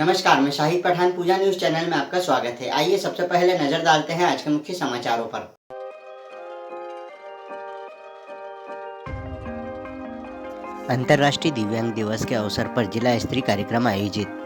नमस्कार, मैं शाहिद पठान पूजा news channel में आपका स्वागत है। आइए सबसे पहले नजर डालते हैं आज के मुख्य समाचारों पर। अंतर्राष्ट्रीय दिव्यांग दिवस के अवसर पर जिला स्तरीय कार्यक्रम आयोजित।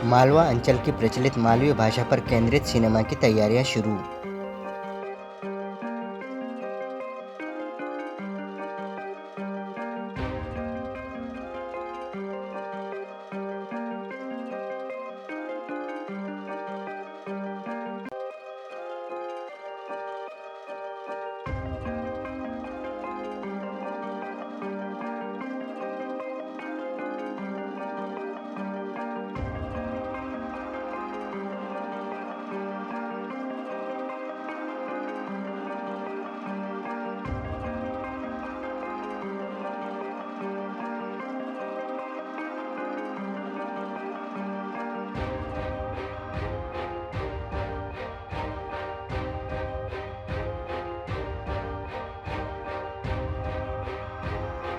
मालवा अंचल की प्रचलित मालवी भाषा पर केंद्रित सिनेमा की तैयारियां शुरू।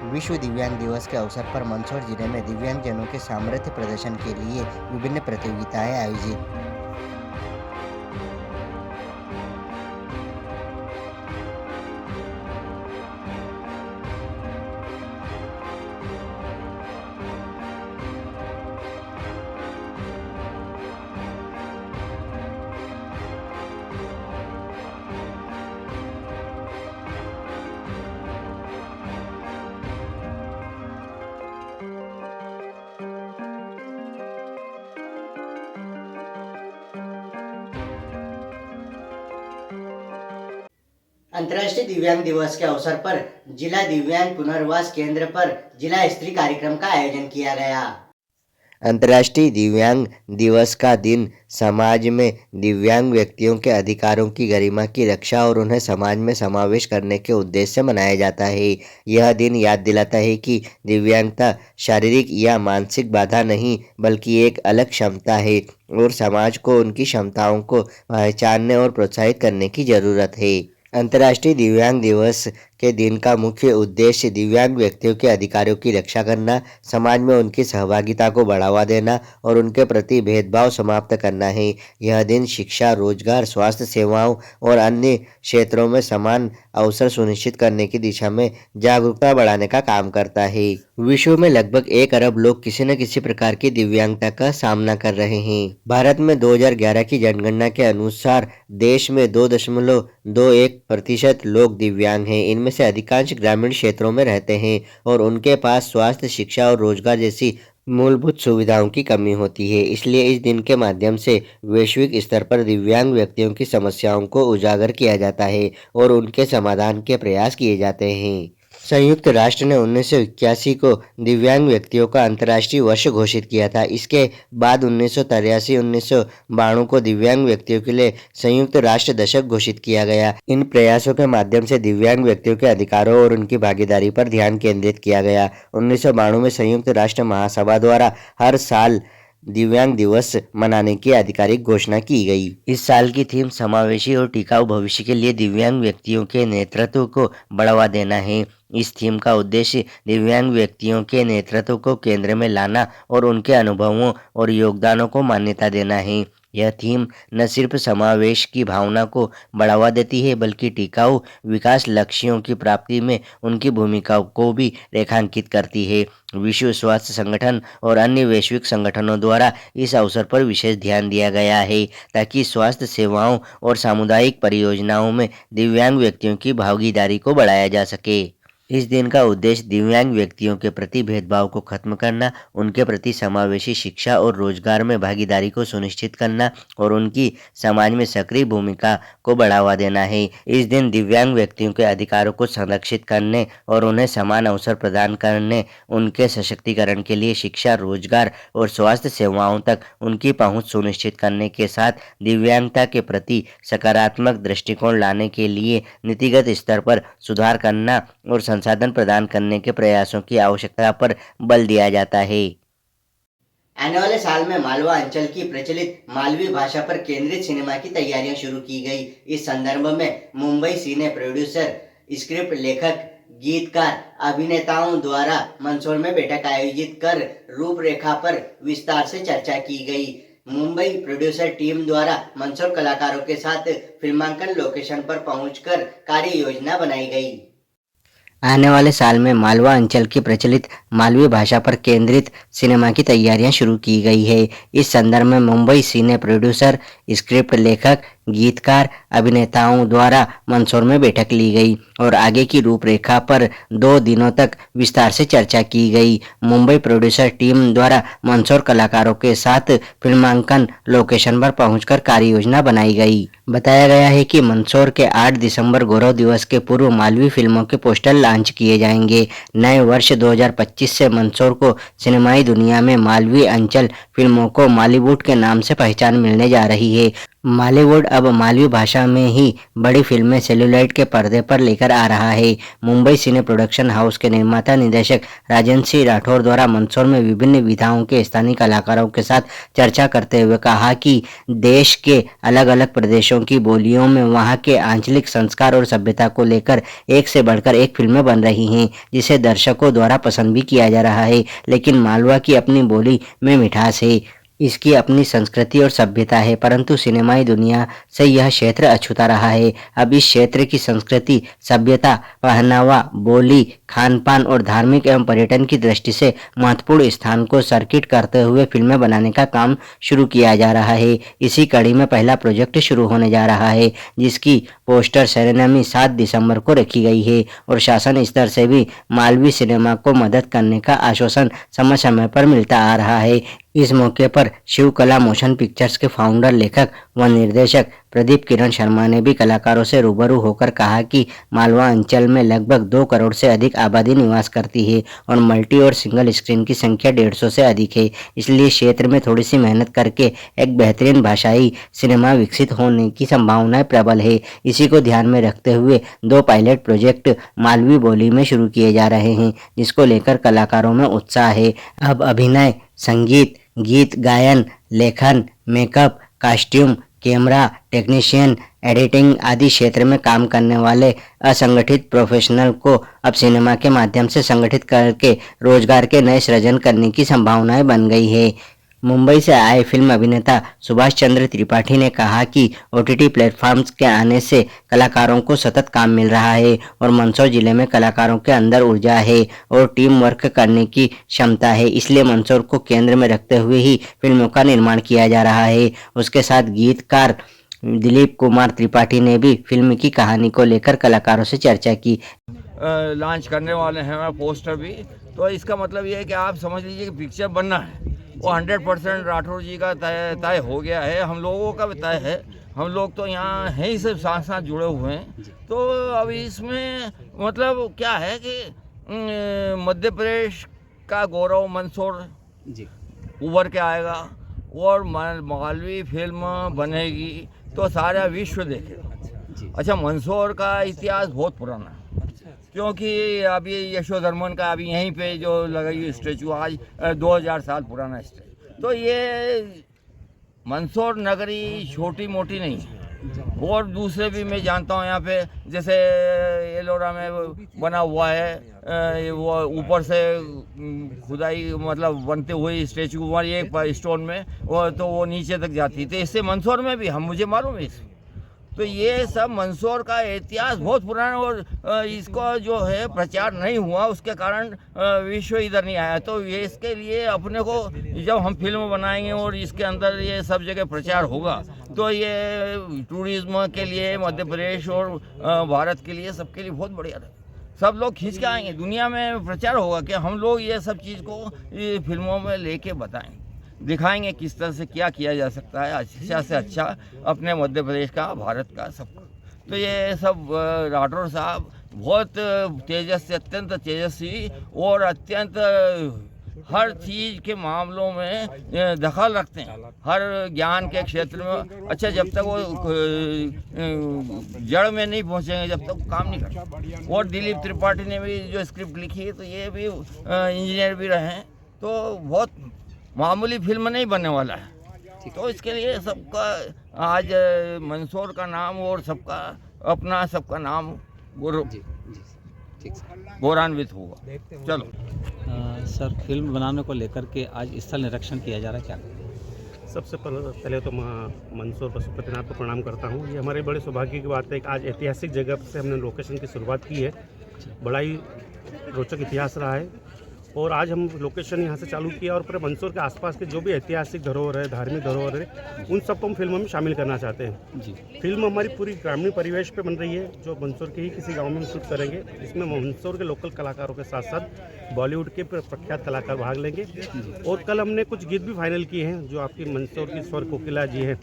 विश्व दिव्यांग दिवस के अवसर पर मंदसौर जिले में दिव्यांगजनों के सामर्थ्य प्रदर्शन के लिए विभिन्न प्रतियोगिताएं आयोजित। अंतर्राष्ट्रीय दिव्यांग दिवस के अवसर पर जिला दिव्यांग पुनर्वास केंद्र पर जिला स्तरीय कार्यक्रम का आयोजन किया गया। अंतर्राष्ट्रीय दिव्यांग दिवस का दिन समाज में दिव्यांग व्यक्तियों के अधिकारों की गरिमा की रक्षा और उन्हें समाज में समावेश करने के उद्देश्य से मनाया जाता है। यह दिन याद दिलाता है कि दिव्यांगता शारीरिक या मानसिक बाधा नहीं बल्कि एक अलग क्षमता है और समाज को उनकी क्षमताओं को पहचानने और प्रोत्साहित करने की जरूरत है। अंतर्राष्ट्रीय दिव्यांग दिवस के दिन का मुख्य उद्देश्य दिव्यांग व्यक्तियों के अधिकारों की रक्षा करना, समाज में उनकी सहभागिता को बढ़ावा देना और उनके प्रति भेदभाव समाप्त करना है। यह दिन शिक्षा, रोजगार, स्वास्थ्य सेवाओं और अन्य क्षेत्रों में समान अवसर सुनिश्चित करने की दिशा में जागरूकता बढ़ाने का काम करता है। विश्व में लगभग 1 अरब लोग किसी न किसी प्रकार की दिव्यांगता का सामना कर रहे हैं। भारत में 2011 की जनगणना के अनुसार देश में 2.21% लोग दिव्यांग हैं। इनमें से अधिकांश ग्रामीण क्षेत्रों में रहते हैं और उनके पास स्वास्थ्य, शिक्षा और रोजगार जैसी मूलभूत सुविधाओं की कमी होती है। इसलिए इस दिन के माध्यम से वैश्विक स्तर पर दिव्यांग व्यक्तियों की समस्याओं को उजागर किया जाता है और उनके समाधान के प्रयास किए जाते हैं। संयुक्त राष्ट्र ने 1981 को दिव्यांग व्यक्तियों का अंतर्राष्ट्रीय वर्ष घोषित किया था। इसके बाद 1983-1992 को दिव्यांग व्यक्तियों के लिए संयुक्त राष्ट्र दशक घोषित किया गया। इन प्रयासों के माध्यम से दिव्यांग व्यक्तियों के अधिकारों और उनकी भागीदारी पर ध्यान केंद्रित किया गया। 1992 में संयुक्त राष्ट्र महासभा द्वारा हर साल दिव्यांग दिवस मनाने की आधिकारिक घोषणा की गई। इस साल की थीम समावेशी और टिकाऊ भविष्य के लिए दिव्यांग व्यक्तियों के नेतृत्व को बढ़ावा देना है। इस थीम का उद्देश्य दिव्यांग व्यक्तियों के नेतृत्व को केंद्र में लाना और उनके अनुभवों और योगदानों को मान्यता देना है। यह थीम न सिर्फ समावेश की भावना को बढ़ावा देती है बल्कि टिकाऊ विकास लक्ष्यों की प्राप्ति में उनकी भूमिका को भी रेखांकित करती है। विश्व स्वास्थ्य संगठन और अन्य वैश्विक संगठनों द्वारा इस अवसर पर विशेष ध्यान दिया गया है ताकि स्वास्थ्य सेवाओं और सामुदायिक परियोजनाओं में दिव्यांग व्यक्तियों की भागीदारी को बढ़ाया जा सके। इस दिन का उद्देश्य दिव्यांग व्यक्तियों के प्रति भेदभाव को खत्म करना, उनके प्रति समावेशी शिक्षा और रोजगार में भागीदारी को सुनिश्चित करना और उनकी समाज में सक्रिय भूमिका को बढ़ावा देना है। इस दिन दिव्यांग व्यक्तियों के अधिकारों को संरक्षित करने और उन्हें समान अवसर प्रदान करने, उनके सशक्तिकरण के लिए शिक्षा, रोजगार और स्वास्थ्य सेवाओं तक उनकी पहुंच सुनिश्चित करने के साथ दिव्यांगता के प्रति सकारात्मक दृष्टिकोण लाने के लिए नीतिगत स्तर पर सुधार करना और संसाधन प्रदान करने के प्रयासों की आवश्यकता पर बल दिया जाता है। आने वाले साल में मालवा अंचल की प्रचलित मालवी भाषा पर केंद्रित सिनेमा की तैयारियां शुरू की गई। इस संदर्भ में मुंबई सिने प्रोड्यूसर, स्क्रिप्ट लेखक, गीतकार, अभिनेताओं द्वारा मंदसौर में बैठक आयोजित कर रूपरेखा पर विस्तार से चर्चा की गई। मुंबई प्रोड्यूसर टीम द्वारा मंदसौर कलाकारों के साथ फिल्मांकन लोकेशन पर पहुंचकर कार्य योजना बनाई गई। आने वाले साल में मालवा अंचल की प्रचलित मालवी भाषा पर केंद्रित सिनेमा की तैयारियां शुरू की गई है। इस संदर्भ में मुंबई सिने प्रोड्यूसर, स्क्रिप्ट लेखक, गीतकार, अभिनेताओं द्वारा मंदसौर में बैठक ली गई और आगे की रूपरेखा पर 2 दिनों तक विस्तार से चर्चा की गई। मुंबई प्रोड्यूसर टीम द्वारा मंदसौर कलाकारों के साथ फिल्मांकन लोकेशन पर पहुंचकर कार्य योजना बनाई गई। बताया गया है कि मंदसौर के 8 दिसंबर गौरव दिवस के पूर्व मालवी फिल्मों के पोस्टर लॉन्च किए जाएंगे। नए वर्ष 2025 से मंदसौर को सिनेमाई दुनिया में मालवी अंचल फिल्मों को मॉलीवुड के नाम से पहचान मिलने जा रही है। मॉलीवुड अब मालवी भाषा में ही बड़ी फिल्में सेलुलॉइड के पर्दे पर लेकर आ रहा है। मुंबई सिने प्रोडक्शन हाउस के निर्माता निदेशक राजेंद्र सिंह राठौर द्वारा मंदसौर में विभिन्न विधाओं के स्थानीय कलाकारों के साथ चर्चा करते हुए कहा कि देश के अलग अलग प्रदेशों की बोलियों में वहां के आंचलिक संस्कार और सभ्यता को लेकर एक से बढ़कर एक फिल्में बन रही हैं, जिसे दर्शकों द्वारा पसंद भी किया जा रहा है। लेकिन मालवा की अपनी बोली में मिठास है, इसकी अपनी संस्कृति और सभ्यता है, परंतु सिनेमाई दुनिया से यह क्षेत्र अछूता रहा है। अब इस क्षेत्र की संस्कृति, सभ्यता, पहनावा, बोली, खान पान और धार्मिक एवं पर्यटन की दृष्टि से महत्वपूर्ण स्थान को सर्किट करते हुए फिल्में बनाने का काम शुरू किया जा रहा है। इसी कड़ी में पहला प्रोजेक्ट शुरू होने जा रहा है, जिसकी पोस्टर सेरेमनी 7 दिसंबर को रखी गई है और शासन स्तर से भी मालवी सिनेमा को मदद करने का आश्वासन समय समय पर मिलता आ रहा है। इस मौके पर शिव कला मोशन पिक्चर्स के फाउंडर, लेखक व निर्देशक प्रदीप किरण शर्मा ने भी कलाकारों से रूबरू होकर कहा कि मालवा अंचल में लगभग 2 करोड़ से अधिक आबादी निवास करती है और मल्टी और सिंगल स्क्रीन की संख्या 150 से अधिक है। इसलिए क्षेत्र में थोड़ी सी मेहनत करके एक बेहतरीन भाषाई सिनेमा विकसित होने की संभावनाएं प्रबल है। इसी को ध्यान में रखते हुए 2 पायलट प्रोजेक्ट मालवी बोली में शुरू किए जा रहे हैं, जिसको लेकर कलाकारों में उत्साह है। अब अभिनय, संगीत, गीत गायन, लेखन, makeup, costume, camera, technician, editing आदि क्षेत्र में काम करने वाले असंगठित प्रोफेशनल को अब सिनेमा के माध्यम से संगठित करके रोजगार के नए सृजन करने की संभावनाएं बन गई है। मुंबई से आए फिल्म अभिनेता सुभाष चंद्र त्रिपाठी ने कहा कि OTT प्लेटफॉर्म्स के आने से कलाकारों को सतत काम मिल रहा है और मंदसौर जिले में कलाकारों के अंदर ऊर्जा है और टीम वर्क करने की क्षमता है, इसलिए मंदसौर को केंद्र में रखते हुए ही फिल्मों का निर्माण किया जा रहा है। उसके साथ गीतकार दिलीप कुमार त्रिपाठी ने भी फिल्म की कहानी को लेकर कलाकारों से चर्चा की। लॉन्च करने वाले हैं पोस्टर भी, तो इसका मतलब ये है कि आप समझ लीजिए कि पिक्चर बनना है वो 100% राठौर जी का तय हो गया है, हम लोगों का भी तय है। हम लोग तो यहाँ हैं ही, सब साथ साथ जुड़े हुए हैं। तो अब इसमें मतलब क्या है कि मध्य प्रदेश का गौरव मंदसौर उभर के आएगा और मालवी फिल्म बनेगी तो सारा विश्व देखेगा। अच्छा, मंदसौर का इतिहास बहुत पुराना है, क्योंकि अभी यशोधर्मन का अभी यहीं पे जो लगी स्टैचू आज 2000 साल पुराना स्टैचू। तो ये मंदसौर नगरी छोटी मोटी नहीं है, और दूसरे भी मैं जानता हूँ यहाँ पे, जैसे एलोरा में बना हुआ है वो ऊपर से खुदाई मतलब बनते हुए स्टेचू हुआ एक स्टोन में वो नीचे तक जाती थी। इससे मंदसौर में भी मुझे मालूम है। तो ये सब मंदसौर का इतिहास बहुत पुराना, और इसको जो है प्रचार नहीं हुआ, उसके कारण विश्व इधर नहीं आया। तो ये इसके लिए अपने को जब हम फिल्म बनाएंगे और इसके अंदर ये सब जगह प्रचार होगा, तो ये टूरिज्म के लिए मध्य प्रदेश और भारत के लिए सबके लिए बहुत बढ़िया है। सब लोग खींच के आएंगे, दुनिया में प्रचार होगा कि हम लोग ये सब चीज़ को ये फिल्मों में लेके बताएंगे, दिखाएंगे किस तरह से क्या किया जा सकता है अच्छा से अच्छा अपने मध्य प्रदेश का, भारत का, सबका। तो ये सब राठौर साहब बहुत तेजस्वी, अत्यंत तेजस्वी और अत्यंत हर चीज़ के मामलों में दखल रखते हैं, हर ज्ञान के क्षेत्र में। अच्छा, जब तक वो जड़ में नहीं पहुंचेंगे जब तक काम नहीं करते। और दिलीप त्रिपाठी ने भी जो स्क्रिप्ट लिखी है, तो ये भी इंजीनियर भी रहे हैं, तो बहुत मामूली फिल्म नहीं बनने वाला है। तो इसके लिए सबका आज मंदसौर का नाम और सबका अपना सबका नाम गौरवान्वित होगा। चलो सर, फिल्म बनाने को लेकर के आज स्थल निरीक्षण किया जा रहा है, क्या? सबसे पहले तो मंदसौर पशुपतिनाथ को प्रणाम करता हूँ। ये हमारे बड़े सौभाग्य की बात है कि आज ऐतिहासिक जगह से हमने लोकेशन की शुरुआत की है। बड़ा ही रोचक इतिहास रहा है, और आज हम लोकेशन यहाँ से चालू किया और पूरे मंदसौर के आसपास के जो भी ऐतिहासिक धरोहर है, धार्मिक धरोहर है, उन सबको हम फिल्मों में शामिल करना चाहते हैं। जी। फिल्म हमारी पूरी ग्रामीण परिवेश पे बन रही है, जो मंदसौर के ही किसी गांव में हम शूट करेंगे। इसमें मंदसौर के लोकल कलाकारों के साथ साथ बॉलीवुड के प्रख्यात कलाकार भाग लेंगे। और कल हमने कुछ गीत भी फाइनल किए हैं, जो आपकी मंदसौर की स्वर कोकिला जी है,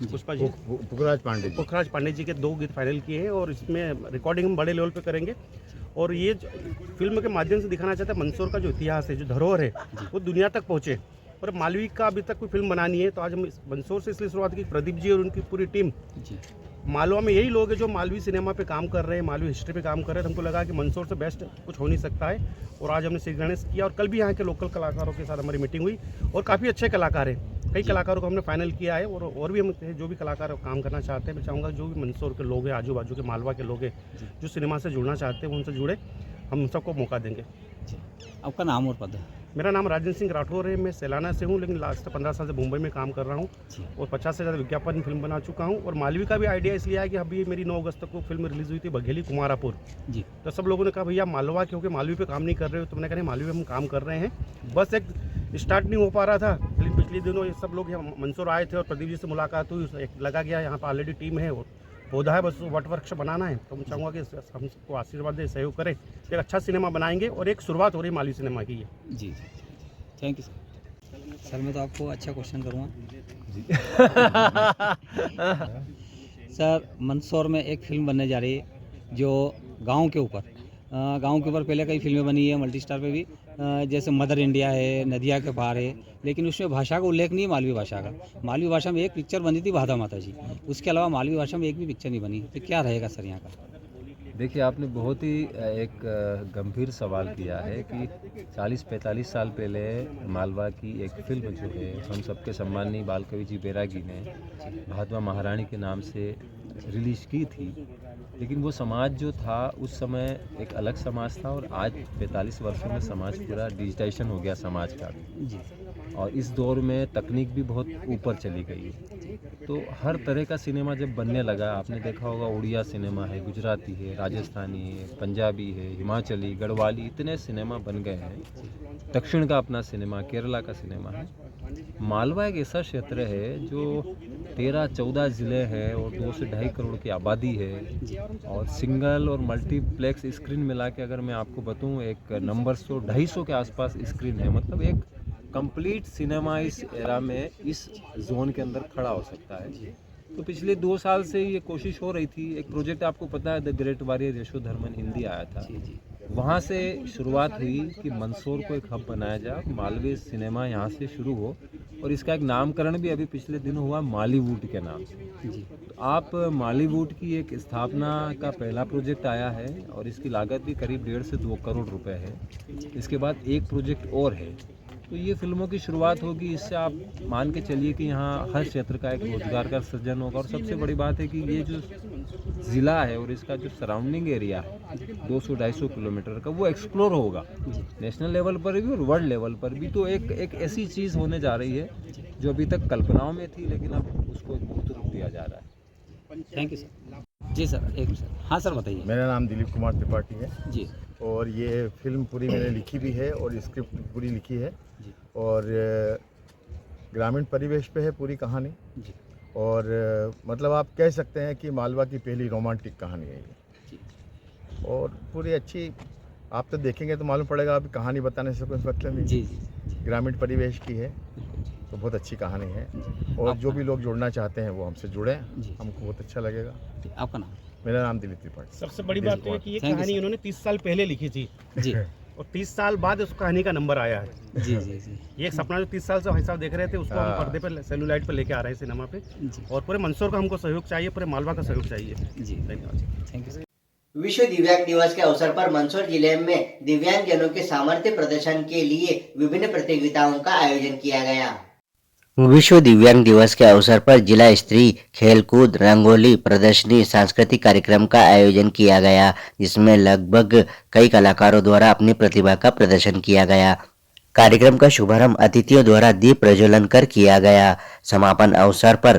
पुष्पा जी, पुखराज पांडे जी के 2 गीत फाइनल किए हैं, और इसमें रिकॉर्डिंग हम बड़े लेवल पे करेंगे। और ये फिल्म के माध्यम से दिखाना चाहते हैं मंदसौर का जो इतिहास है, जो धरोहर है, वो दुनिया तक पहुँचे। और मालवी का अभी तक कोई फिल्म बनानी है, तो आज हम मंदसौर से इसलिए शुरुआत की। प्रदीप जी और उनकी पूरी टीम, मालवा में यही लोग हैं जो मालवी सिनेमा पे काम कर रहे हैं, मालवी हिस्ट्री पे काम कर रहे हैं। हमको लगा कि मंदसौर से बेस्ट कुछ हो नहीं सकता है, और आज हमने श्री गणेश किया। और कल भी यहाँ के लोकल कलाकारों के साथ हमारी मीटिंग हुई, और काफ़ी अच्छे कलाकार हैं। कई कलाकारों को हमने फाइनल किया है, और भी हम जो भी कलाकार काम करना चाहते हैं, मैं चाहूँगा जो भी मंदसौर के लोग हैं, आजू बाजू के मालवा के लोग हैं, जो सिनेमा से जुड़ना चाहते हैं, उनसे जुड़े, हम सबको मौका देंगे। आपका नाम और पद है? मेरा नाम राजन सिंह राठौर है। मैं सैलाना से हूँ, लेकिन लास्ट 15 साल से मुंबई में काम कर रहा हूँ, और 50 से ज़्यादा विज्ञापन फिल्म बना चुका हूँ। और मालवी का भी आइडिया इसलिए आया कि अभी मेरी 9 अगस्त को फिल्म रिलीज़ हुई थी, बघेली कुमारापुर जी। तो सब लोगों ने कहा भैया मालवा क्योंकि मालवी पे काम नहीं कर रहे हो, तो मैंने कहा मालवी पे हम काम कर रहे हैं, बस एक स्टार्ट नहीं हो पा रहा था। लेकिन पिछले दिनों ये सब लोग यहाँ मंदसौर आए थे, और प्रदीप जी से मुलाकात हुई, लगा गया यहाँ पर ऑलरेडी टीम है, और पौधा है, बस वट वृक्ष बनाना है। तो मैं चाहूँगा कि हम सबको आशीर्वाद दे, सहयोग करें, एक अच्छा सिनेमा बनाएंगे, और एक शुरुआत हो रही मालवी सिनेमा की है। जी, थैंक यू सर। सर, मैं तो आपको अच्छा क्वेश्चन करूँगा सर, मंदसौर में एक फिल्म बनने जा रही है जो गांव के ऊपर पहले कई फिल्में बनी है, मल्टी स्टार पे भी, जैसे मदर इंडिया है, नदिया के पार है, लेकिन उसमें भाषा का उल्लेख नहीं है मालवी भाषा का। मालवी भाषा में एक पिक्चर बनी थी, भादा माता जी, उसके अलावा मालवी भाषा में एक भी पिक्चर नहीं बनी। तो क्या रहेगा सर यहाँ का? देखिए, आपने बहुत ही एक गंभीर सवाल किया है कि 40-45 साल पहले मालवा की एक फिल्म जो है हम सबके सम्माननीय बालकवि जी बैरागी ने भादवा महारानी के नाम से रिलीज़ की थी। लेकिन वो समाज जो था उस समय एक अलग समाज था, और आज 45 वर्षों में समाज पूरा डिजिटाइजेशन हो गया समाज का भी जी। और इस दौर में तकनीक भी बहुत ऊपर चली गई, तो हर तरह का सिनेमा जब बनने लगा, आपने देखा होगा उड़िया सिनेमा है, गुजराती है, राजस्थानी है, पंजाबी है, हिमाचली, गढ़वाली, इतने सिनेमा बन गए हैं। दक्षिण का अपना सिनेमा, केरला का सिनेमा है। मालवा एक ऐसा क्षेत्र है जो 13-14 ज़िले हैं, और 2 से 2.5 करोड़ की आबादी है, और सिंगल और मल्टीप्लेक्स स्क्रीन मिला के अगर मैं आपको बताऊं, एक नंबर 250 के आसपास स्क्रीन है। मतलब एक कंप्लीट सिनेमा इस एरा में इस जोन के अंदर खड़ा हो सकता है। तो पिछले 2 साल से ये कोशिश हो रही थी। एक प्रोजेक्ट आपको पता है, the great warrior Yashodharman Hindi आया था, वहाँ से शुरुआत हुई कि मंदसौर को एक हब बनाया जाए, मालवी सिनेमा यहाँ से शुरू हो, और इसका एक नामकरण भी अभी पिछले दिनों हुआ मालीवुड के नाम से जी। तो आप मालीवुड की एक स्थापना का पहला प्रोजेक्ट आया है, और इसकी लागत भी करीब 1.5 से 2 करोड़ रुपए है। इसके बाद एक प्रोजेक्ट और है, तो ये फिल्मों की शुरुआत होगी। इससे आप मान के चलिए कि यहाँ हर क्षेत्र का एक रोजगार का सृजन होगा। और सबसे बड़ी बात है कि ये जो ज़िला है और इसका जो सराउंडिंग एरिया है 200-250 किलोमीटर का, वो एक्सप्लोर होगा नेशनल लेवल पर भी और वर्ल्ड लेवल पर भी। तो एक ऐसी चीज़ होने जा रही है जो अभी तक कल्पनाओं में थी, लेकिन अब उसको एक मूर्त रूप दिया जा रहा है। Thank you sir. जी सर, एक सर। हाँ सर, बताइए। मेरा नाम दिलीप कुमार त्रिपाठी है जी और ये फिल्म पूरी मैंने लिखी भी है और स्क्रिप्ट पूरी लिखी है जी और ग्रामीण परिवेश पे है पूरी कहानी। जी और मतलब आप कह सकते हैं कि मालवा की पहली रोमांटिक कहानी है ये। जी और पूरी अच्छी, आप तो देखेंगे तो मालूम पड़ेगा, अभी कहानी बताने से कोई मतलब नहीं। जी जी ग्रामीण परिवेश की है तो बहुत अच्छी कहानी है और जो भी लोग जुड़ना चाहते हैं वो हमसे जुड़ें, जी। हमको बहुत अच्छा लगेगा। जी, आपका नाम? मेरा नाम दिलीप त्रिपाठी। सबसे बड़ी बात तो है कि ये Thank you, कहानी sir. इन्होंने 30 साल पहले लिखी थी जी और 30 साल बाद उस कहानी का नंबर आया है। जी जी जी ये एक सपना जो 30 साल से भाई साहब देख रहे थे, उसको हम हाँ। पर्दे पर सेलुलाइट पर लेके आ रहे हैं सिनेमा पे। जी और पूरे मंदसौर का हमको सहयोग चाहिए, पूरे मालवा का सहयोग चाहिए। जी धन्यवाद। Thank you sir. विश्व दिव्यांग दिवस के अवसर पर मंदसौर जिले में दिव्यांगजनों के सामर्थ्य प्रदर्शन के लिए विभिन्न प्रतियोगिताओं का आयोजन किया गया। विश्व दिव्यांग दिवस के अवसर पर जिला स्तरीय खेलकूद, रंगोली प्रदर्शनी, सांस्कृतिक कार्यक्रम का आयोजन किया गया, जिसमें लगभग कई कलाकारों द्वारा अपनी प्रतिभा का प्रदर्शन किया गया। कार्यक्रम का शुभारंभ अतिथियों द्वारा दीप प्रज्वलन कर किया गया। समापन अवसर पर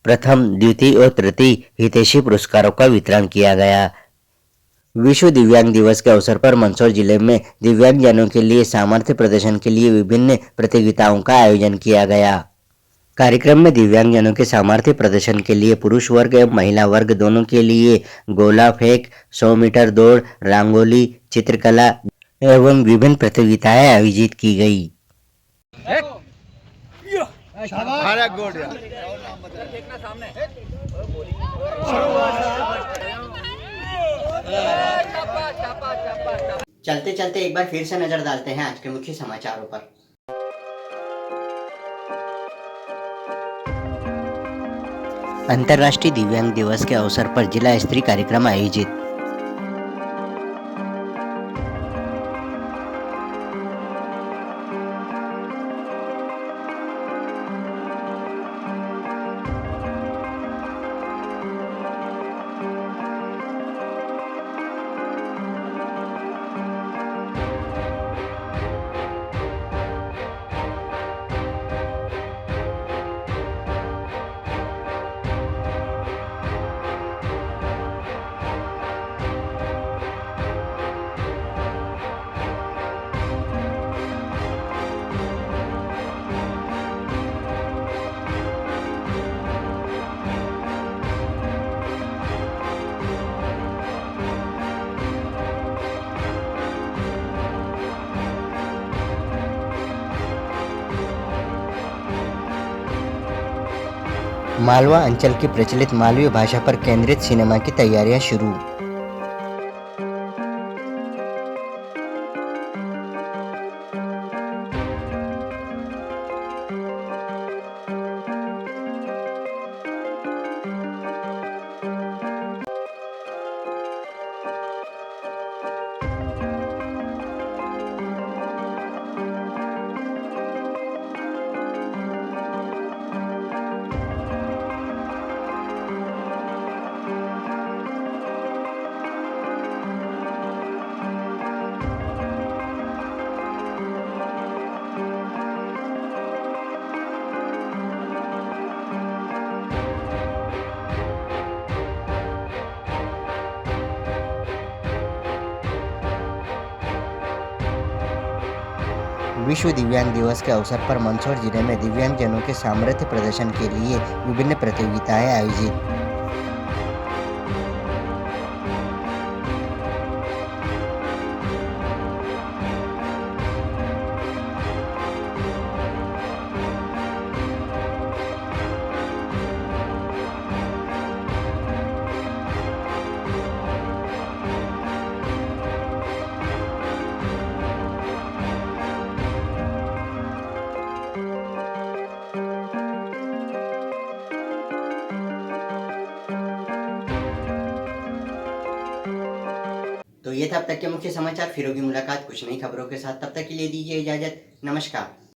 प्रथम, द्वितीय और तृतीय हितैषी पुरस्कारों का वितरण किया गया। विश्व दिव्यांग दिवस के अवसर पर मंदसौर जिले में दिव्यांगजनों के लिए सामर्थ्य प्रदर्शन के लिए विभिन्न प्रतियोगिताओं का आयोजन किया गया। कार्यक्रम में दिव्यांगजनों के सामर्थ्य प्रदर्शन के लिए पुरुष वर्ग एवं महिला वर्ग दोनों के लिए गोला फेंक, 100 मीटर दौड़, रंगोली, चित्रकला एवं विभिन्न प्रतियोगिताएं आयोजित की गई। चलते चलते एक बार फिर से नजर डालते हैं आज के मुख्य समाचारों पर। अंतर्राष्ट्रीय दिव्यांग दिवस के अवसर पर जिला स्तरीय कार्यक्रम आयोजित। मालवा अंचल की प्रचलित मालवी भाषा पर केंद्रित सिनेमा की तैयारियां शुरू। विश्व दिव्यांग दिवस के अवसर पर मंदसौर जिले में दिव्यांगजनों के सामर्थ्य प्रदर्शन के लिए विभिन्न प्रतियोगिताएं आयोजित। तो ये था अब तक के मुख्य समाचार। फिर होगी मुलाकात कुछ नई खबरों के साथ, तब तक के लिए दीजिए इजाजत। नमस्कार।